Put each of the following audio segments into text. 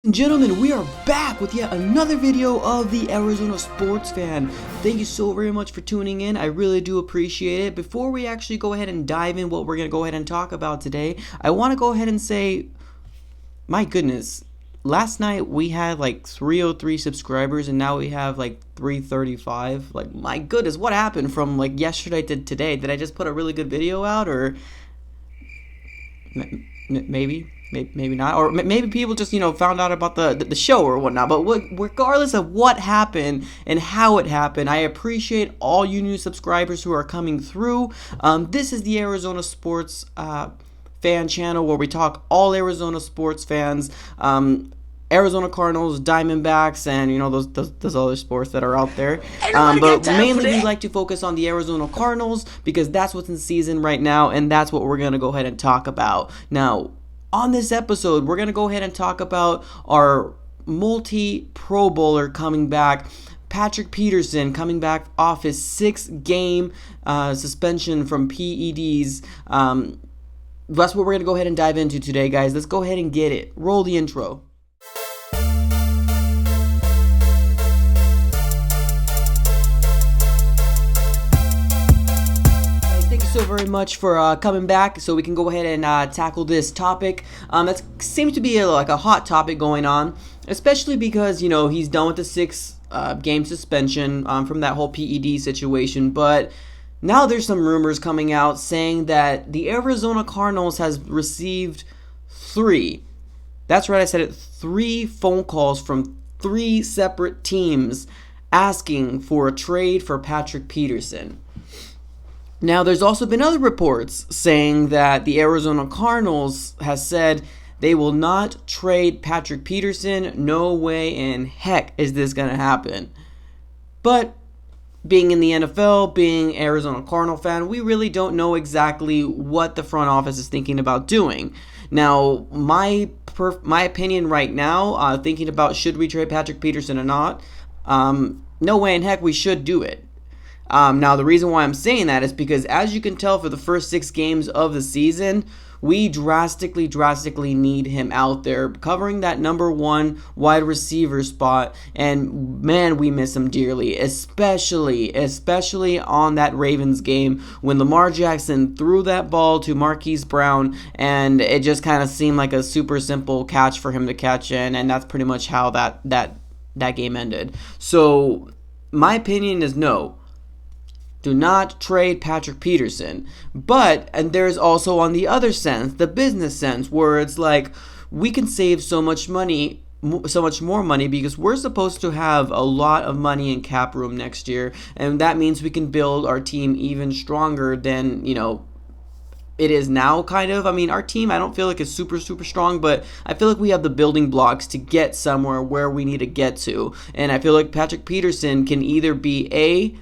And gentlemen, we are back with yet another video of the Arizona Sports Fan. Thank you so very much for tuning in. I really do appreciate it. Before we actually go ahead and dive in what we're going to go ahead and talk about today, I want to go ahead and say, my goodness, last night we had like 303 subscribers and now we have like 335. Like, my goodness, what happened from like yesterday to today? Did I just put a really good video out, or maybe not, or maybe people just found out about the show or whatnot. But regardless of what happened and how it happened, I appreciate all you new subscribers who are coming through. This is the Arizona Sports fan channel where we talk all Arizona sports fans. Arizona Cardinals, Diamondbacks, and those other sports that are out there. But mainly we like to focus on the Arizona Cardinals because that's what's in season right now, and that's what we're going to go ahead and talk about. Now, on this episode, we're going to go ahead and talk about our multi-Pro Bowler coming back, Patrick Peterson, coming back off his 6-game suspension from PEDs. That's what we're going to go ahead and dive into today, guys. Let's go ahead and get it. Roll the intro. So very much for coming back, so we can go ahead and tackle this topic. That seems to be like a hot topic going on, especially because he's done with the 6-game suspension from that whole PED situation. But now there's some rumors coming out saying that the Arizona Cardinals has received 3. That's right, I said it. 3 phone calls from 3 separate teams asking for a trade for Patrick Peterson. Now, there's also been other reports saying that the Arizona Cardinals has said they will not trade Patrick Peterson. No way in heck is this going to happen. But being in the NFL, being an Arizona Cardinal fan, we really don't know exactly what the front office is thinking about doing. Now, my opinion right now, thinking about should we trade Patrick Peterson or not, no way in heck we should do it. Now, the reason why I'm saying that is because, as you can tell, for the first 6 games of the season, we drastically need him out there covering that number 1 wide receiver spot. And man, we miss him dearly, especially on that Ravens game when Lamar Jackson threw that ball to Marquise Brown, and it just kind of seemed like a super simple catch for him to catch in, and that's pretty much how that game ended. So my opinion is no. Do not trade Patrick Peterson. And there's also on the other sense, the business sense, where it's like we can save so much money, so much more money, because we're supposed to have a lot of money in cap room next year, and that means we can build our team even stronger than it is now, kind of. I mean, our team, I don't feel like it's super strong, but I feel like we have the building blocks to get somewhere where we need to get to. And I feel like Patrick Peterson can either be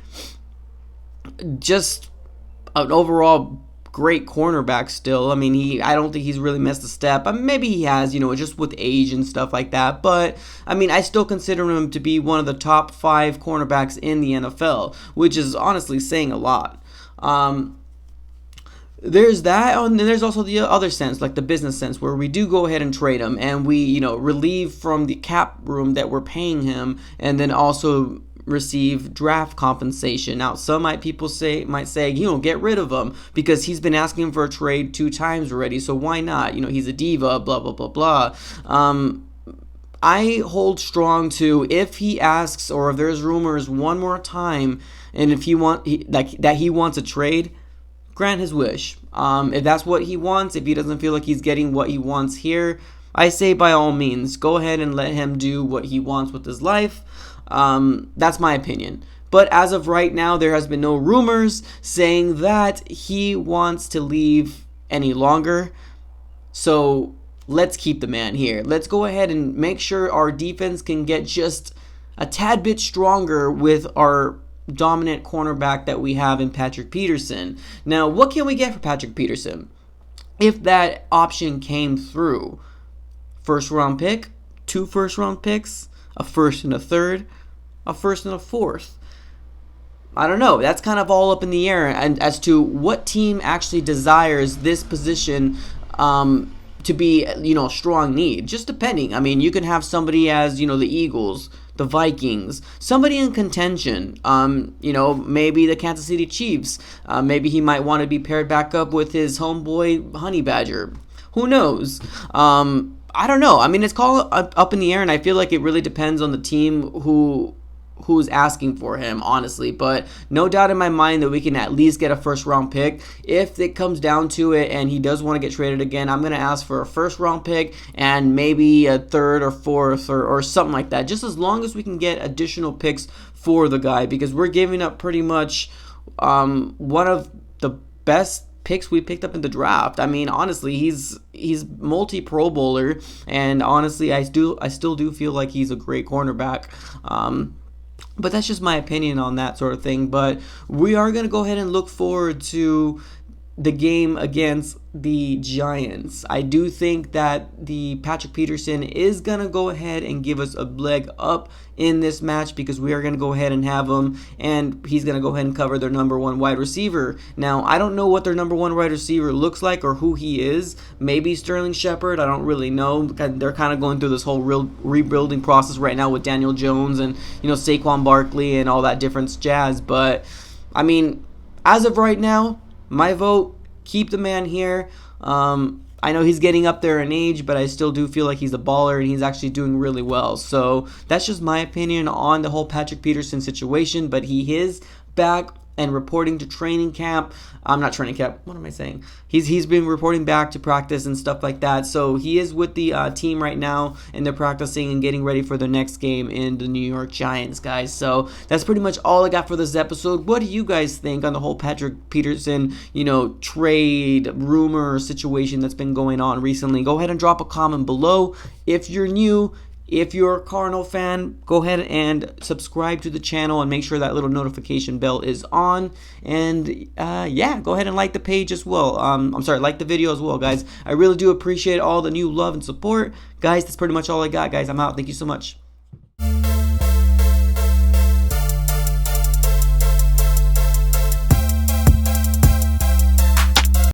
just an overall great cornerback still. I mean, I don't think he's really missed a step. I mean, maybe he has, just with age and stuff like that. But, I mean, I still consider him to be one of the top 5 cornerbacks in the NFL, which is honestly saying a lot. There's that, and there's also the other sense, like the business sense, where we do go ahead and trade him, and we, relieve from the cap room that we're paying him, and then also receive draft compensation. Now, some people might say, get rid of him because he's been asking for a trade 2 times already, so why not? He's a diva, blah, blah, blah, blah. I hold strong to, if he asks or if there's rumors one more time, and if he wants a trade, grant his wish. If that's what he wants, if he doesn't feel like he's getting what he wants here, I say by all means, go ahead and let him do what he wants with his life. That's my opinion. But as of right now, there has been no rumors saying that he wants to leave any longer. So let's keep the man here. Let's go ahead and make sure our defense can get just a tad bit stronger with our dominant cornerback that we have in Patrick Peterson. Now, what can we get for Patrick Peterson? If that option came through, 1st round pick, 2 1st round picks, a 1st and a 3rd, a 1st and a 4th. I don't know. That's kind of all up in the air, and as to what team actually desires this position to be, a strong need. Just depending. I mean, you can have somebody as, the Eagles, the Vikings, somebody in contention. Maybe the Kansas City Chiefs. Maybe he might want to be paired back up with his homeboy Honey Badger. Who knows? I don't know. I mean, it's called up in the air, and I feel like it really depends on the team who's asking for him, honestly. But no doubt in my mind that we can at least get a first round pick. If it comes down to it and he does want to get traded again, I'm going to ask for a first round pick and maybe a third or fourth or something like that. Just as long as we can get additional picks for the guy, because we're giving up pretty much one of the best picks we picked up in the draft. I mean, honestly, he's multi Pro Bowler, and honestly, I still do feel like he's a great cornerback. But that's just my opinion on that sort of thing. But we are going to go ahead and look forward to the game against the Giants. I do think that the Patrick Peterson is going to go ahead and give us a leg up in this match, because we are going to go ahead and have him, and he's going to go ahead and cover their number one wide receiver. Now, I don't know what their number one wide receiver looks like or who he is. Maybe Sterling Shepard. I don't really know. They're kind of going through this whole rebuilding process right now with Daniel Jones and, Saquon Barkley and all that different jazz. But, I mean, as of right now, my vote, keep the man here. I know he's getting up there in age, but I still do feel like he's a baller, and he's actually doing really well. So that's just my opinion on the whole Patrick Peterson situation. But he is back and reporting to training camp. Not training camp. What am I saying? He's been reporting back to practice and stuff like that. So he is with the team right now, and they're practicing and getting ready for the next game in the New York Giants, guys. So that's pretty much all I got for this episode. What do you guys think on the whole Patrick Peterson, trade rumor situation that's been going on recently? Go ahead and drop a comment below. If you're new, if you're a Cardinal fan, go ahead and subscribe to the channel and make sure that little notification bell is on. And go ahead and like the page as well. Like the video as well, guys. I really do appreciate all the new love and support. Guys, that's pretty much all I got, guys. I'm out. Thank you so much.